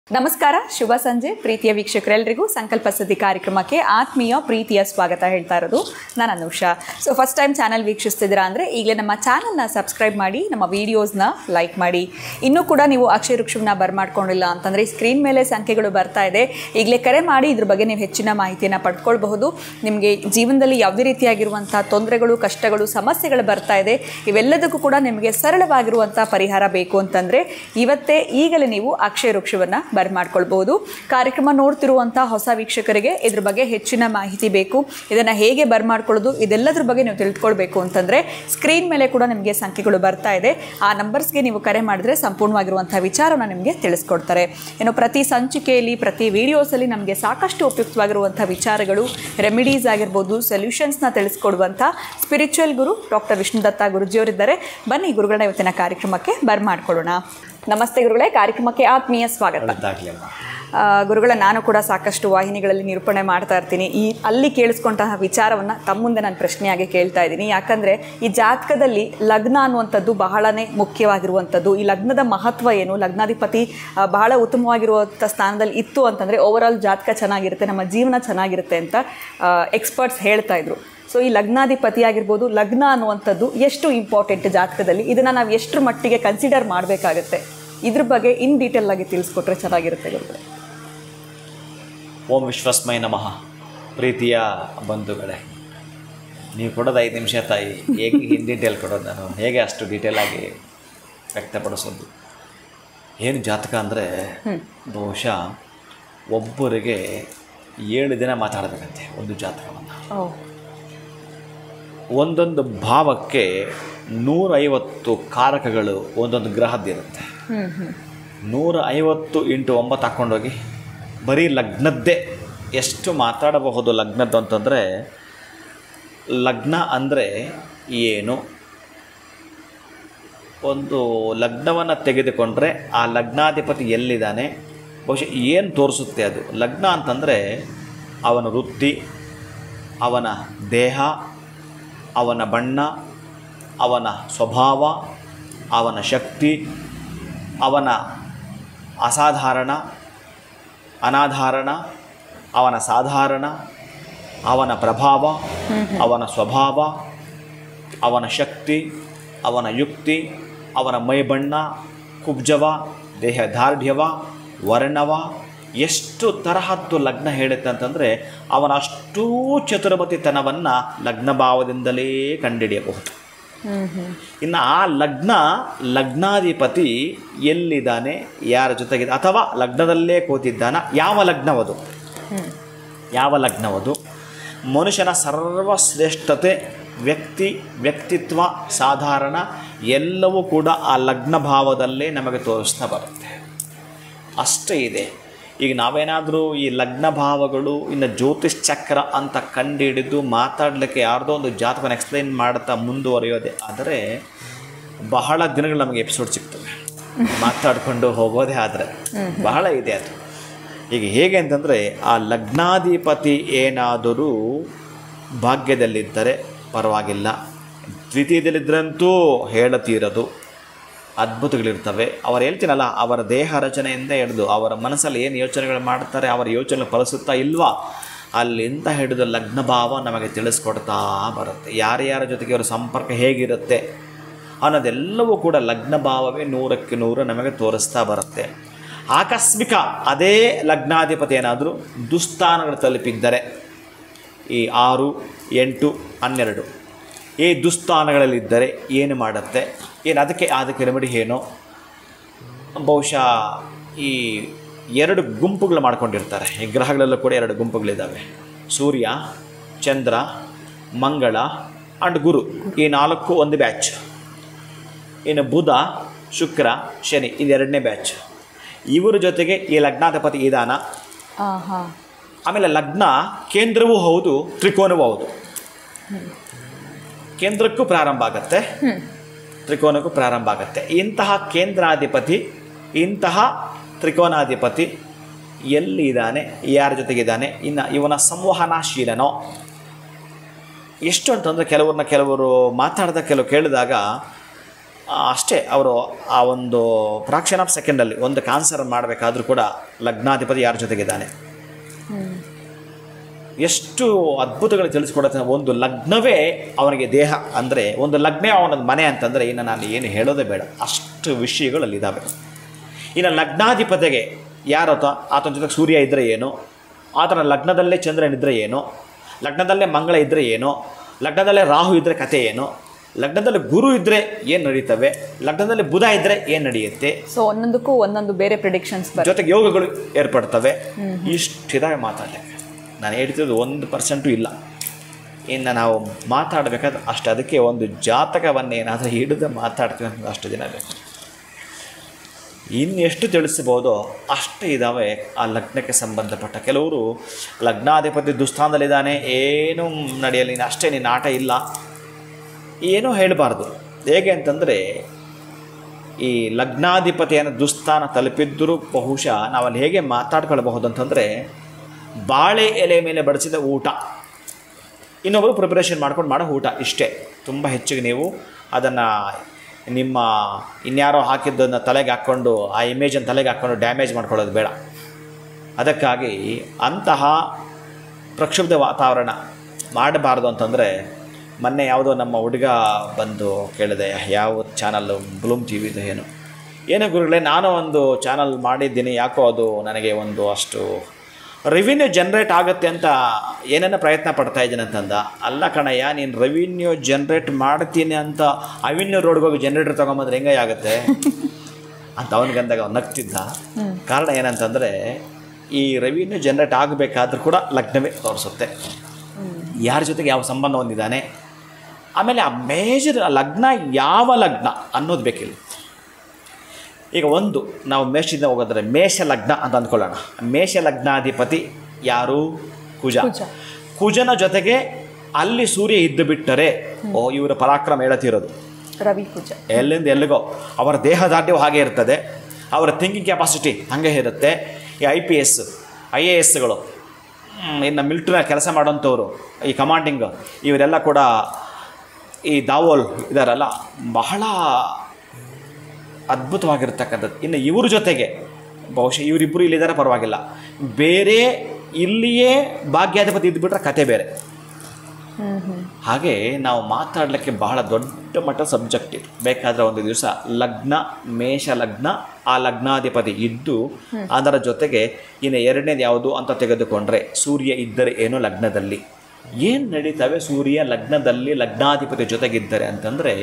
ನಮಸ್ಕಾರ, ಶುಭ ಸಂಜೆ ಪ್ರೀತಿಯ ವೀಕ್ಷಕರೆಲ್ಲರಿಗೂ ಸಂಕಲ್ಪ ಸಿದ್ಧಿ ಕಾರ್ಯಕ್ರಮಕ್ಕೆ ಆತ್ಮೀಯ ಪ್ರೀತಿಯ ಸ್ವಾಗತ ಹೇಳ್ತಾ ಇರೋದು ನಾನು Anusha. So first time channel ವೀಕ್ಷಿಸ್ತಿದ್ದೀರಾ ಅಂದರೆ ಈಗಲೇ ನಮ್ಮ ಚಾನಲ್ನ ಸಬ್ಸ್ಕ್ರೈಬ್ ಮಾಡಿ, ನಮ್ಮ ವೀಡಿಯೋಸ್ನ ಲೈಕ್ ಮಾಡಿ. ಇನ್ನೂ ಕೂಡ ನೀವು ಅಕ್ಷಯ ವೃಕ್ಷವನ್ನ ಬರ್ಮಾಡ್ಕೊಂಡಿಲ್ಲ ಅಂತಂದರೆ ಸ್ಕ್ರೀನ್ ಮೇಲೆ ಸಂಖ್ಯೆಗಳು ಬರ್ತಾ ಇದೆ, ಈಗಲೇ ಕರೆ ಮಾಡಿ ಇದ್ರ ಬಗ್ಗೆ ನೀವು ಹೆಚ್ಚಿನ ಮಾಹಿತಿಯನ್ನು ಪಡ್ಕೊಳ್ಬಹುದು. ನಿಮಗೆ ಜೀವನದಲ್ಲಿ ಯಾವುದೇ ರೀತಿಯಾಗಿರುವಂಥ ತೊಂದರೆಗಳು, ಕಷ್ಟಗಳು, ಸಮಸ್ಯೆಗಳು ಬರ್ತಾ ಇದೆ, ಇವೆಲ್ಲದಕ್ಕೂ ಕೂಡ ನಿಮಗೆ ಸರಳವಾಗಿರುವಂಥ ಪರಿಹಾರ ಬೇಕು ಅಂತಂದರೆ ಇವತ್ತೇ ಈಗಲೇ ನೀವು ಅಕ್ಷಯ ವೃಕ್ಷವನ್ನು ಮಾಡ್ಕೊಳ್ಬಹುದು. ಕಾರ್ಯಕ್ರಮ ನೋಡ್ತಿರುವಂಥ ಹೊಸ ವೀಕ್ಷಕರಿಗೆ ಇದ್ರ ಬಗ್ಗೆ ಹೆಚ್ಚಿನ ಮಾಹಿತಿ ಬೇಕು, ಇದನ್ನು ಹೇಗೆ ಬರ್ಮಾಡ್ಕೊಳ್ಳೋದು, ಇದೆಲ್ಲದ್ರ ಬಗ್ಗೆ ನೀವು ತಿಳ್ಕೊಳ್ಬೇಕು ಅಂತಂದರೆ ಸ್ಕ್ರೀನ್ ಮೇಲೆ ಕೂಡ ನಿಮಗೆ ಸಂಖ್ಯೆಗಳು ಬರ್ತಾ ಇದೆ. ಆ ನಂಬರ್ಸ್ಗೆ ನೀವು ಕರೆ ಮಾಡಿದ್ರೆ ಸಂಪೂರ್ಣವಾಗಿರುವಂಥ ವಿಚಾರವನ್ನು ನಿಮಗೆ ತಿಳಿಸ್ಕೊಡ್ತಾರೆ. ಏನು ಪ್ರತಿ ಸಂಚಿಕೆಯಲ್ಲಿ, ಪ್ರತಿ ವಿಡಿಯೋಸಲ್ಲಿ ನಮಗೆ ಸಾಕಷ್ಟು ಉಪಯುಕ್ತವಾಗಿರುವಂಥ ವಿಚಾರಗಳು, ರೆಮಿಡೀಸ್ ಆಗಿರ್ಬೋದು, ಸೊಲ್ಯೂಷನ್ಸ್ನ ತಿಳಿಸ್ಕೊಡುವಂಥ ಸ್ಪಿರಿಚುವಲ್ ಗುರು ಡಾಕ್ಟರ್ ವಿಷ್ಣುದತ್ತ ಗುರುಜಿಯವರಿದ್ದಾರೆ. ಬನ್ನಿ ಗುರುಗಳನ್ನ ಇವತ್ತಿನ ಕಾರ್ಯಕ್ರಮಕ್ಕೆ ಬರ್ಮಾಡ್ಕೊಳ್ಳೋಣ. ನಮಸ್ತೆ ಗುರುಗಳೇ, ಕಾರ್ಯಕ್ರಮಕ್ಕೆ ಆತ್ಮೀಯ ಸ್ವಾಗತ. ಗುರುಗಳ, ನಾನು ಕೂಡ ಸಾಕಷ್ಟು ವಾಹಿನಿಗಳಲ್ಲಿ ನಿರೂಪಣೆ ಮಾಡ್ತಾ ಇರ್ತೀನಿ. ಅಲ್ಲಿ ಕೇಳಿಸ್ಕೊಂತಹ ವಿಚಾರವನ್ನು ತಮ್ಮ ಮುಂದೆ ನಾನು ಪ್ರಶ್ನೆಯಾಗಿ ಕೇಳ್ತಾ ಇದ್ದೀನಿ. ಯಾಕಂದರೆ ಈ ಜಾತಕದಲ್ಲಿ ಲಗ್ನ ಅನ್ನುವಂಥದ್ದು ಬಹಳನೇ ಮುಖ್ಯವಾಗಿರುವಂಥದ್ದು. ಈ ಲಗ್ನದ ಮಹತ್ವ ಏನು, ಲಗ್ನಾಧಿಪತಿ ಬಹಳ ಉತ್ತಮವಾಗಿರುವಂಥ ಸ್ಥಾನದಲ್ಲಿ ಇತ್ತು ಅಂತಂದರೆ ಓವರಾಲ್ ಜಾತಕ ಚೆನ್ನಾಗಿರುತ್ತೆ, ನಮ್ಮ ಜೀವನ ಚೆನ್ನಾಗಿರುತ್ತೆ ಅಂತ ಎಕ್ಸ್ಪರ್ಟ್ಸ್ ಹೇಳ್ತಾ ಇದ್ರು. ಸೊ ಈ ಲಗ್ನಾಧಿಪತಿ ಆಗಿರ್ಬೋದು, ಲಗ್ನ ಅನ್ನುವಂಥದ್ದು ಎಷ್ಟು ಇಂಪಾರ್ಟೆಂಟ್ ಜಾತಕದಲ್ಲಿ, ಇದನ್ನು ನಾವು ಎಷ್ಟರ ಮಟ್ಟಿಗೆ ಕನ್ಸಿಡರ್ ಮಾಡಬೇಕಾಗತ್ತೆ, ಇದ್ರ ಬಗ್ಗೆ ಇನ್ ಡೀಟೇಲ್ ಆಗಿ ತಿಳಿಸ್ಕೊಟ್ರೆ ಚೆನ್ನಾಗಿರುತ್ತೆ ಗುರುಗಳೇ. ಓಂ ವಿಶ್ವಸ್ಮೈ ನಮಃ. ಪ್ರೀತಿಯ ಬಂಧುಗಳೇ, ನೀವು ಕೊಡೋದು 5 ನಿಮಿಷ ತಾಯಿ, ಹೇಗೆ ಇನ್ ಡೀಟೇಲ್ ಕೊಡೋದು, ನಾನು ಹೇಗೆ ಅಷ್ಟು ಡೀಟೇಲಾಗಿ ವ್ಯಕ್ತಪಡಿಸೋದು. ಏನು ಜಾತಕ ಅಂದರೆ ಬಹುಶಃ ಒಬ್ಬರಿಗೆ 7 ದಿನ ಮಾತಾಡಬೇಕಂತೆ ಒಂದು ಜಾತಕವನ್ನು. ಒಂದೊಂದು ಭಾವಕ್ಕೆ 150 ಕಾರಕಗಳು ಒಂದೊಂದು ಗ್ರಹದ್ದಿರುತ್ತೆ. 150 × 9 ಹಾಕ್ಕೊಂಡೋಗಿ ಬರೀ ಲಗ್ನದ್ದೇ ಎಷ್ಟು ಮಾತಾಡಬಹುದು. ಲಗ್ನದ್ದು ಅಂತಂದರೆ ಲಗ್ನ ಅಂದರೆ ಏನು, ಒಂದು ಲಗ್ನವನ್ನು ತೆಗೆದುಕೊಂಡ್ರೆ ಆ ಲಗ್ನಾಧಿಪತಿ ಎಲ್ಲಿದ್ದಾನೆ, ಬಹುಶಃ ಏನು ತೋರಿಸುತ್ತೆ ಅದು. ಲಗ್ನ ಅಂತಂದರೆ ಅವನ ವೃತ್ತಿ, ಅವನ ದೇಹ, ಅವನ ಬಣ್ಣ, ಅವನ ಸ್ವಭಾವ, ಅವನ ಶಕ್ತಿ, ಅವನ ಅಸಾಧಾರಣ, ಅನಾಧಾರಣ, ಅವನ ಸಾಧಾರಣ, ಅವನ ಪ್ರಭಾವ, ಅವನ ಸ್ವಭಾವ, ಅವನ ಶಕ್ತಿ, ಅವನ ಯುಕ್ತಿ, ಅವನ ಮೈಬಣ್ಣ, ಕುಬ್ಜವ, ದೇಹದಾರ್ಢ್ಯವ, ವರ್ಣವ, ಎಷ್ಟು ತರಹದ್ದು ಲಗ್ನ ಹೇಳುತ್ತೆ ಅಂತಂದರೆ ಅವನ ಅಷ್ಟೂ ಚತುರ್ಮತಿತನವನ್ನು ಲಗ್ನಭಾವದಿಂದಲೇ ಕಂಡುಹಿಡಿಯಬಹುದು. ಇನ್ನು ಆ ಲಗ್ನಾಧಿಪತಿ ಎಲ್ಲಿದ್ದಾನೆ, ಯಾರ ಜೊತೆಗಿದೆ, ಅಥವಾ ಲಗ್ನದಲ್ಲೇ ಕೂತಿದ್ದಾನ, ಯಾವ ಲಗ್ನವದು, ಮನುಷ್ಯನ ಸರ್ವಶ್ರೇಷ್ಠತೆ, ವ್ಯಕ್ತಿತ್ವ, ಸಾಧಾರಣ ಎಲ್ಲವೂ ಕೂಡ ಆ ಲಗ್ನ ಭಾವದಲ್ಲೇ ನಮಗೆ ತೋರಿಸ್ತಾ ಬರುತ್ತೆ. ಅಷ್ಟೇ ಇದೆ. ಈಗ ನಾವೇನಾದರೂ ಈ ಲಗ್ನ ಭಾವಗಳು, ಇನ್ನು ಜ್ಯೋತಿಷ್ ಚಕ್ರ ಅಂತ ಕಂಡುಹಿಡಿದು ಮಾತಾಡಲಿಕ್ಕೆ ಯಾರ್ದೋ ಒಂದು ಜಾತಕವನ್ನು ಎಕ್ಸ್ಪ್ಲೈನ್ ಮಾಡ್ತಾ ಮುಂದುವರಿಯೋದೆ ಆದರೆ ಬಹಳ ದಿನಗಳು ನಮಗೆ ಎಪಿಸೋಡ್ ಸಿಗ್ತವೆ ಮಾತಾಡಿಕೊಂಡು ಹೋಗೋದೇ. ಆದರೆ ಬಹಳ ಇದೆ ಅದು. ಈಗ ಹೇಗೆ ಅಂತಂದರೆ ಆ ಲಗ್ನಾಧಿಪತಿ ಏನಾದರೂ ಭಾಗ್ಯದಲ್ಲಿದ್ದರೆ ಪರವಾಗಿಲ್ಲ, ದ್ವಿತೀಯದಲ್ಲಿದ್ದರಂತೂ ಹೇಳತೀರದು, ಅದ್ಭುತಗಳಿರ್ತವೆ. ಅವರು ಹೇಳ್ತೀನಲ್ಲ, ಅವರ ದೇಹ ರಚನೆಯಿಂದ ಹಿಡಿದು ಅವರ ಮನಸ್ಸಲ್ಲಿ ಏನು ಯೋಚನೆಗಳು ಮಾಡ್ತಾರೆ, ಅವರ ಯೋಚನೆ ಫಲಿಸುತ್ತಾ ಇಲ್ವಾ, ಅಲ್ಲಿಂದ ಹಿಡಿದು ಲಗ್ನಭಾವ ನಮಗೆ ತಿಳಿಸ್ಕೊಡ್ತಾ ಬರುತ್ತೆ. ಯಾರ್ಯಾರ ಜೊತೆಗೆ ಅವರ ಸಂಪರ್ಕ ಹೇಗಿರುತ್ತೆ ಅನ್ನೋದೆಲ್ಲವೂ ಕೂಡ ಲಗ್ನಭಾವವೇ 100ಕ್ಕೆ 100 ನಮಗೆ ತೋರಿಸ್ತಾ ಬರುತ್ತೆ. ಆಕಸ್ಮಿಕ ಅದೇ ಲಗ್ನಾಧಿಪತಿ ಏನಾದರೂ ದುಸ್ಥಾನಗಳು ತಲುಪಿದ್ದರೆ, ಈ 6, 8, 12 ಈ ದುಸ್ಥಾನಗಳಲ್ಲಿದ್ದರೆ ಏನು ಮಾಡುತ್ತೆ, ಅದಕ್ಕೆ ರೆಮಿಡಿ ಏನು, ಬಹುಶಃ ಈ 2 ಗುಂಪುಗಳು ಮಾಡ್ಕೊಂಡಿರ್ತಾರೆ. ಈ ಗ್ರಹಗಳಲ್ಲೂ ಕೂಡ 2 ಗುಂಪುಗಳಿದ್ದಾವೆ, ಸೂರ್ಯ, ಚಂದ್ರ, ಮಂಗಳ ಆ್ಯಂಡ್ ಗುರು, ಈ 4 ಒಂದು ಬ್ಯಾಚ್. ಇನ್ನು ಬುಧ, ಶುಕ್ರ, ಶನಿ ಇದು 2ನೇ ಬ್ಯಾಚ್. ಇವರ ಜೊತೆಗೆ ಈ ಲಗ್ನಾಧಿಪತಿ ಇದಾನ. ಆಮೇಲೆ ಲಗ್ನ ಕೇಂದ್ರವೂ ಹೌದು, ತ್ರಿಕೋನವೂ ಹೌದು. ಕೇಂದ್ರಕ್ಕೂ ಪ್ರಾರಂಭ ಆಗುತ್ತೆ, ತ್ರಿಕೋನಕ್ಕೂ ಪ್ರಾರಂಭ ಆಗುತ್ತೆ. ಇಂತಹ ಕೇಂದ್ರಾಧಿಪತಿ, ಇಂತಹ ತ್ರಿಕೋನಾಧಿಪತಿ ಎಲ್ಲಿ ಇದ್ದಾನೆ, ಯಾರ ಜೊತೆಗಿದ್ದಾನೆ, ಇನ್ನು ಇವನ ಸಂವಹನಶೀಲನೋ, ಎಷ್ಟು ಅಂತಂದರೆ ಕೆಲವರು ಮಾತಾಡಿದ ಕೇಳಿದಾಗ ಅಷ್ಟೇ ಅವರು ಆ ಒಂದು ಫ್ರಾಕ್ಷನ್ ಆಫ್ ಸೆಕೆಂಡಲ್ಲಿ ಒಂದಕ್ಕೆ ಆನ್ಸರ್ ಮಾಡಬೇಕಾದ್ರೂ ಕೂಡ ಲಗ್ನಾಧಿಪತಿ ಯಾರ ಜೊತೆಗಿದ್ದಾನೆ, ಎಷ್ಟು ಅದ್ಭುತಗಳು ತಿಳಿಸ್ಕೊಡುತ್ತೆ. ಒಂದು ಲಗ್ನವೇ ಅವನಿಗೆ ದೇಹ ಅಂದರೆ, ಒಂದು ಲಗ್ನೇ ಅವನದು ಮನೆ ಅಂತಂದರೆ ಇನ್ನು ನಾನು ಏನು ಹೇಳೋದೇ ಬೇಡ, ಅಷ್ಟು ವಿಷಯಗಳಲ್ಲಿದ್ದಾವೆ. ಇನ್ನು ಲಗ್ನಾಧಿಪತಿಗೆ ಯಾರತ, ಆತನ ಜೊತೆಗೆ ಸೂರ್ಯ ಇದ್ದರೆ ಏನು, ಆತನ ಲಗ್ನದಲ್ಲೇ ಚಂದ್ರನಿದ್ದರೆ ಏನು, ಲಗ್ನದಲ್ಲೇ ಮಂಗಳ ಇದ್ದರೆ ಏನು, ಲಗ್ನದಲ್ಲೇ ರಾಹು ಇದ್ದರೆ ಕತೆ ಏನು, ಲಗ್ನದಲ್ಲಿ ಗುರು ಇದ್ದರೆ ಏನು ನಡೀತವೆ, ಲಗ್ನದಲ್ಲಿ ಬುಧ ಇದ್ದರೆ ಏನು ನಡೆಯುತ್ತೆ. ಸೊ ಒಂದೊಂದಕ್ಕೂ ಒಂದೊಂದು ಬೇರೆ ಪ್ರಿಡಿಕ್ಷನ್ಸ್ ಜೊತೆಗೆ ಯೋಗಗಳು ಏರ್ಪಡ್ತವೆ. ಇಷ್ಟಿದಾವೆ ಮಾತಾಡಲಿಕ್ಕೆ. ನಾನು ಹೇಳ್ತಿರೋದು 1% ಇಲ್ಲ. ಇನ್ನು ನಾವು ಮಾತಾಡಬೇಕಾದ್ರೆ ಅಷ್ಟು, ಅದಕ್ಕೆ ಒಂದು ಜಾತಕವನ್ನೇನಾದರೂ ಹಿಡಿದು ಮಾತಾಡ್ತೀವಿ ಅಂತ ಅಷ್ಟು ದಿನ ಬೇಕು. ಇನ್ನೆಷ್ಟು ತಿಳಿಸ್ಬೋದೋ ಅಷ್ಟು ಇದ್ದಾವೆ ಆ ಲಗ್ನಕ್ಕೆ ಸಂಬಂಧಪಟ್ಟ. ಕೆಲವರು ಲಗ್ನಾಧಿಪತಿ ದುಸ್ಥಾನದಲ್ಲಿದ್ದಾನೆ, ಏನೂ ನಡೆಯಲಿ, ಅಷ್ಟೇ ನಿನ್ನ ಆಟ ಇಲ್ಲ, ಏನೂ ಹೇಳಬಾರ್ದು. ಹೇಗೆ ಅಂತಂದರೆ, ಈ ಲಗ್ನಾಧಿಪತಿಯನ್ನು ದುಸ್ಥಾನ ತಲುಪಿದ್ದರೂ ಬಹುಶಃ ನಾವಲ್ಲಿ ಹೇಗೆ ಮಾತಾಡ್ಕೊಳ್ಬಹುದು ಅಂತಂದರೆ, ಬಾಳೆ ಎಲೆ ಮೇಲೆ ಬಡಿಸಿದ ಊಟ, ಇನ್ನೊಬ್ಬರು ಪ್ರಿಪರೇಷನ್ ಮಾಡ್ಕೊಂಡು ಮಾಡೋ ಊಟ, ಇಷ್ಟೇ. ತುಂಬ ಹೆಚ್ಚಿಗೆ ನೀವು ಅದನ್ನು ನಿಮ್ಮ ಇನ್ಯಾರೋ ಹಾಕಿದ್ದನ್ನು ತಲೆಗೆ ಹಾಕ್ಕೊಂಡು, ಆ ಇಮೇಜನ್ನು ತಲೆಗೆ ಹಾಕ್ಕೊಂಡು ಡ್ಯಾಮೇಜ್ ಮಾಡ್ಕೊಳ್ಳೋದು ಬೇಡ. ಅದಕ್ಕಾಗಿ ಅಂತಹ ಪ್ರಕ್ಷುಬ್ಧ ವಾತಾವರಣ ಮಾಡಬಾರ್ದು ಅಂತಂದರೆ, ಮೊನ್ನೆ ಯಾವುದೋ ನಮ್ಮ ಹುಡುಗ ಬಂದು ಕೇಳಿದೆ, ಯಾವ ಚಾನಲ್ಲು, ಬ್ಲೂಮ್ ಟಿ ವಿದು ಏನೋ ಗುರುಗಳೇ, ನಾನು ಒಂದು ಚಾನಲ್ ಮಾಡಿದ್ದೀನಿ, ಯಾಕೋ ಅದು ನನಗೆ ಒಂದು ಅಷ್ಟು ರೆವಿನ್ಯೂ ಜನ್ರೇಟ್ ಆಗುತ್ತೆ ಅಂತ ಏನೇನೋ ಪ್ರಯತ್ನ ಪಡ್ತಾ ಇದ್ದೀನಿ ಅಂತಂದ. ಅಲ್ಲ ಕಣಯ್ಯ, ನೀನು ರೆವಿನ್ಯೂ ಜನ್ರೇಟ್ ಮಾಡ್ತೀನಿ ಅಂತ ಅವೆನ್ಯೂ ರೋಡ್ಗೆ ಹೋಗಿ ಜನ್ರೇಟರ್ ತೊಗೊಂಬಂದ್ರೆ ಹೆಂಗೆ ಆಗುತ್ತೆ ಅಂತ ಅವನಿಗಂದಾಗ ಅವ್ನು ನಗ್ತಿದ್ದ. ಕಾರಣ ಏನಂತಂದರೆ, ಈ ರೆವಿನ್ಯೂ ಜನ್ರೇಟ್ ಆಗಬೇಕಾದ್ರೂ ಕೂಡ ಲಗ್ನವೇ ತೋರಿಸುತ್ತೆ, ಯಾರ ಜೊತೆಗೆ ಯಾವ ಸಂಬಂಧ ಹೊಂದಿದ್ದಾನೆ. ಆಮೇಲೆ ಆ ಮೇಜರ್ ಲಗ್ನ ಯಾವ ಲಗ್ನ ಅನ್ನೋದು ಬೇಕಿಲ್ಲ. ಈಗ ಒಂದು ನಾವು ಮೇಷದಿಂದ ಹೋಗೋದ್ರೆ ಮೇಷ ಲಗ್ನ ಅಂತ ಅಂದ್ಕೊಳ್ಳೋಣ. ಮೇಷ ಲಗ್ನಾಧಿಪತಿ ಯಾರು? ಕುಜ. ಕುಜನ ಜೊತೆಗೆ ಅಲ್ಲಿ ಸೂರ್ಯ ಇದ್ದು ಬಿಟ್ಟರೆ, ಇವರ ಪರಾಕ್ರಮ ಹೇಳತಿರೋದು ರವಿ ಕುಜ. ಎಲ್ಲಿಂದ ಎಲ್ಲಿಗೋ ಅವರ ದೇಹದಾಢ್ಯವು ಹಾಗೆ ಇರ್ತದೆ, ಅವರ ಥಿಂಕಿಂಗ್ ಕೆಪಾಸಿಟಿ ಹಾಗೆ ಇರುತ್ತೆ. ಈ IPS IASಗಳು, ಇನ್ನು ಮಿಲಿಟ್ರಿನ ಕೆಲಸ ಮಾಡೋಂಥವ್ರು, ಈ ಕಮಾಂಡಿಂಗ್, ಇವರೆಲ್ಲ ಕೂಡ ಈ ದಾವೋಲ್ ಇದಾರಲ್ಲ, ಬಹಳ ಅದ್ಭುತವಾಗಿರ್ತಕ್ಕಂಥದ್ದು. ಇನ್ನು ಇವ್ರ ಜೊತೆಗೆ ಬಹುಶಃ ಇವರಿಬ್ಬರು ಇಲ್ಲಿದ್ದಾರೆ ಪರವಾಗಿಲ್ಲ, ಬೇರೆ ಇಲ್ಲಿಯೇ ಭಾಗ್ಯಾಧಿಪತಿ ಇದ್ದುಬಿಟ್ರೆ ಕತೆ ಬೇರೆ. ಹಾಗೆ ನಾವು ಮಾತಾಡಲಿಕ್ಕೆ ಬಹಳ ದೊಡ್ಡ ಮಟ್ಟ ಸಬ್ಜೆಕ್ಟ್ ಇದೆ. ಬೇಕಾದರೆ ಒಂದು ದಿವಸ ಲಗ್ನ, ಮೇಷ ಲಗ್ನ, ಆ ಲಗ್ನಾಧಿಪತಿ ಇದ್ದು ಅದರ ಜೊತೆಗೆ ಇನ್ನು ಎರಡನೇದು ಯಾವುದು ಅಂತ ತೆಗೆದುಕೊಂಡ್ರೆ, ಸೂರ್ಯ ಇದ್ದರೆ ಏನು ಲಗ್ನದಲ್ಲಿ ಏನು ನಡೀತವೆ, ಸೂರ್ಯ ಲಗ್ನದಲ್ಲಿ ಲಗ್ನಾಧಿಪತಿ ಜೊತೆಗಿದ್ದರೆ ಅಂತಂದರೆ,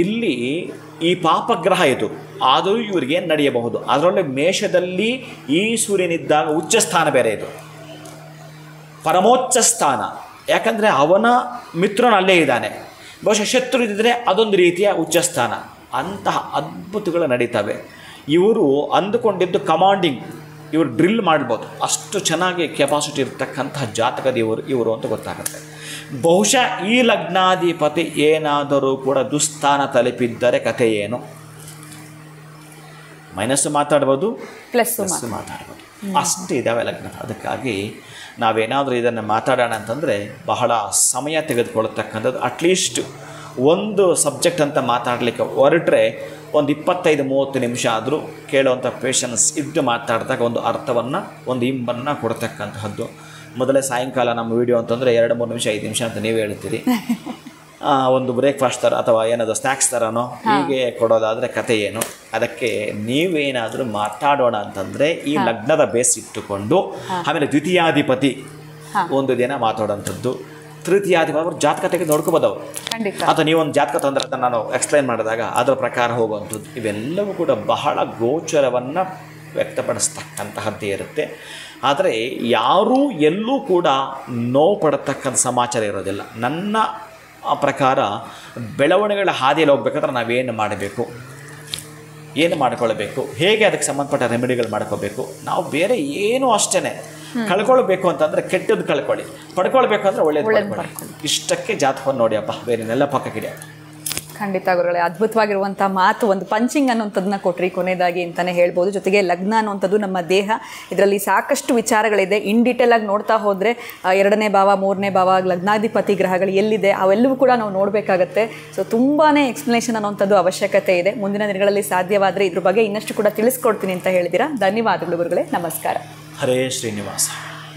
ಇಲ್ಲಿ ಈ ಪಾಪಗ್ರಹ ಇದು, ಆದರೂ ಇವ್ರಿಗೇನು ನಡೆಯಬಹುದು. ಅದರೊಳಗೆ ಮೇಷದಲ್ಲಿ ಈ ಸೂರ್ಯನಿದ್ದಾಗ ಉಚ್ಚ ಸ್ಥಾನ ಬೇರೆ, ಇದು ಪರಮೋಚ್ಚ ಸ್ಥಾನ. ಯಾಕಂದರೆ ಅವನ ಮಿತ್ರನ ಅಲ್ಲೇ ಇದ್ದಾನೆ. ಬಹುಶಃ ಶತ್ರು ಇದ್ದರೆ ಅದೊಂದು ರೀತಿಯ ಉಚ್ಚಸ್ಥಾನ. ಅಂತಹ ಅದ್ಭುತಗಳು ನಡೀತವೆ. ಇವರು ಅಂದುಕೊಂಡಿದ್ದು ಕಮಾಂಡಿಂಗ್, ಇವರು ಡ್ರಿಲ್ ಮಾಡ್ಬೋದು, ಅಷ್ಟು ಚೆನ್ನಾಗಿ ಕೆಪಾಸಿಟಿ ಇರ್ತಕ್ಕಂತಹ ಜಾತಕದ ಇವರು ಅಂತ ಗೊತ್ತಾಗುತ್ತೆ. ಬಹುಶಃ ಈ ಲಗ್ನಾಧಿಪತಿ ಏನಾದರೂ ಕೂಡ ದುಸ್ಥಾನ ತಲುಪಿದ್ದರೆ ಕತೆ ಏನು? ಮೈನಸ್ಸು ಮಾತಾಡ್ಬೋದು, ಪ್ಲಸ್ ಮಾತಾಡ್ಬೋದು, ಅಷ್ಟು ಇದ್ದಾವೆ ಲಗ್ನ. ಅದಕ್ಕಾಗಿ ನಾವೇನಾದರೂ ಇದನ್ನು ಮಾತಾಡೋಣ ಅಂತಂದರೆ ಬಹಳ ಸಮಯ ತೆಗೆದುಕೊಳ್ಳತಕ್ಕಂಥದ್ದು. ಅಟ್ಲೀಸ್ಟ್ ಒಂದು ಸಬ್ಜೆಕ್ಟ್ ಅಂತ ಮಾತಾಡಲಿಕ್ಕೆ ಹೊರಟ್ರೆ ಒಂದು 25-30 ನಿಮಿಷ ಆದರೂ ಕೇಳುವಂಥ ಪೇಷನ್ಸ್ ಇದ್ದು ಮಾತಾಡಿದಾಗ ಒಂದು ಅರ್ಥವನ್ನು, ಒಂದು ಇಂಬನ್ನು ಕೊಡ್ತಕ್ಕಂತಹದ್ದು. ಮೊದಲೇ ಸಾಯಂಕಾಲ ನಮ್ಮ ವೀಡಿಯೋ ಅಂತಂದರೆ 2-3 ನಿಮಿಷ 5 ನಿಮಿಷ ಅಂತ ನೀವೇ ಹೇಳ್ತೀರಿ. ಒಂದು ಬ್ರೇಕ್ಫಾಸ್ಟ್ ಥರ ಅಥವಾ ಏನಾದರೂ ಸ್ನ್ಯಾಕ್ಸ್ ಥರನೋ ಹೀಗೆ ಕೊಡೋದಾದರೆ ಕತೆ ಏನು? ಅದಕ್ಕೆ ನೀವೇನಾದರೂ ಮಾತಾಡೋಣ ಅಂತಂದರೆ ಈ ಲಗ್ನದ ಬೇಸ್ ಇಟ್ಟುಕೊಂಡು, ಆಮೇಲೆ ದ್ವಿತೀಯಾಧಿಪತಿ ಒಂದು ದಿನ ಮಾತಾಡೋಂಥದ್ದು, ತೃತೀಯಾಧಿಪತಿ ಅವ್ರ ಜಾತಕತೆಗೆ ನೋಡ್ಕೋಬೋದು ಅವರು. ಅಥವಾ ನೀವೊಂದು ಜಾತಕ ತಂದ್ರೆ ಅಂತ ನಾನು ಎಕ್ಸ್ಪ್ಲೈನ್ ಮಾಡಿದಾಗ ಅದರ ಪ್ರಕಾರ ಹೋಗುವಂಥದ್ದು, ಇವೆಲ್ಲವೂ ಕೂಡ ಬಹಳ ಗೋಚರವನ್ನು ವ್ಯಕ್ತಪಡಿಸ್ತಕ್ಕಂತಹದ್ದೇ ಇರುತ್ತೆ. ಆದರೆ ಯಾರೂ ಎಲ್ಲೂ ಕೂಡ ನೋವು ಪಡತಕ್ಕಂಥ ಸಮಾಚಾರ ಇರೋದಿಲ್ಲ. ನನ್ನ ಪ್ರಕಾರ ಬೆಳವಣಿಗೆಗಳ ಹಾದಿಯಲ್ಲಿ ಹೋಗ್ಬೇಕಾದ್ರೆ ನಾವೇನು ಮಾಡಬೇಕು, ಏನು ಮಾಡ್ಕೊಳ್ಬೇಕು, ಹೇಗೆ ಅದಕ್ಕೆ ಸಂಬಂಧಪಟ್ಟ ರೆಮಿಡಿಗಳು ಮಾಡ್ಕೋಬೇಕು. ನಾವು ಬೇರೆ ಏನೂ ಅಷ್ಟೇ ಕಳ್ಕೊಳ್ಬೇಕು ಅಂತಂದರೆ ಕೆಟ್ಟದ್ದು ಕಳ್ಕೊಳ್ಳಿ, ಪಡ್ಕೊಳ್ಬೇಕು ಅಂದರೆ ಒಳ್ಳೇದು ಪಡ್ಕೊಳ್ಳಿ. ಇಷ್ಟಕ್ಕೆ ಜಾತಕವನ್ನು ನೋಡಿ ಅಪ್ಪ, ಬೇರೆನೆಲ್ಲ ಪಕ್ಕಕ್ಕಿದೆ. ಖಂಡಿತ ಗುರುಗಳೇ, ಅದ್ಭುತವಾಗಿರುವಂಥ ಮಾತು, ಒಂದು ಪಂಚಿಂಗ್ ಅನ್ನುವಂಥದ್ದನ್ನ ಕೊಟ್ರಿ ಕೊನೆಯದಾಗಿ ಅಂತಲೇ ಹೇಳ್ಬೋದು. ಜೊತೆಗೆ ಲಗ್ನ ಅನ್ನುವಂಥದ್ದು ನಮ್ಮ ದೇಹ, ಇದರಲ್ಲಿ ಸಾಕಷ್ಟು ವಿಚಾರಗಳಿದೆ. ಇನ್ ಡೀಟೇಲ್ ಆಗಿ ನೋಡ್ತಾ ಹೋದರೆ 2ನೇ ಭಾವ 3ನೇ ಭಾವ ಲಗ್ನಾಧಿಪತಿ ಗ್ರಹಗಳು ಎಲ್ಲಿದೆ ಅವೆಲ್ಲವೂ ಕೂಡ ನಾವು ನೋಡಬೇಕಾಗತ್ತೆ. ಸೊ ತುಂಬಾ ಎಕ್ಸ್ಪ್ಲನೇಷನ್ ಅನ್ನುವಂಥದ್ದು ಅವಶ್ಯಕತೆ ಇದೆ. ಮುಂದಿನ ದಿನಗಳಲ್ಲಿ ಸಾಧ್ಯವಾದರೆ ಇದ್ರ ಬಗ್ಗೆ ಇನ್ನಷ್ಟು ಕೂಡ ತಿಳಿಸ್ಕೊಡ್ತೀನಿ ಅಂತ ಹೇಳಿದ್ದೀರಾ. ಧನ್ಯವಾದಗಳು ಗುರುಗಳೇ, ನಮಸ್ಕಾರ. ಹರೇ ಶ್ರೀನಿವಾಸ.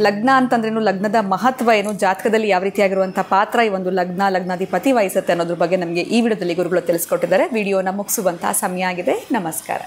ಲಗ್ನ ಅಂತಂದ್ರೇನು, ಲಗ್ನದ ಮಹತ್ವ ಏನು, ಜಾತಕದಲ್ಲಿ ಯಾವ ರೀತಿಯಾಗಿರುವಂಥ ಪಾತ್ರ ಈ ಒಂದು ಲಗ್ನಾಧಿಪತಿ ವಹಿಸುತ್ತೆ ಅನ್ನೋದ್ರ ಬಗ್ಗೆ ನಮಗೆ ಈ ವಿಡಿಯೋದಲ್ಲಿ ಗುರುಗಳು ತಿಳಿಸ್ಕೊಟ್ಟಿದ್ದಾರೆ. ವಿಡಿಯೋನ ಮುಗಿಸುವಂತಹ ಸಮಯ ಆಗಿದೆ. ನಮಸ್ಕಾರ.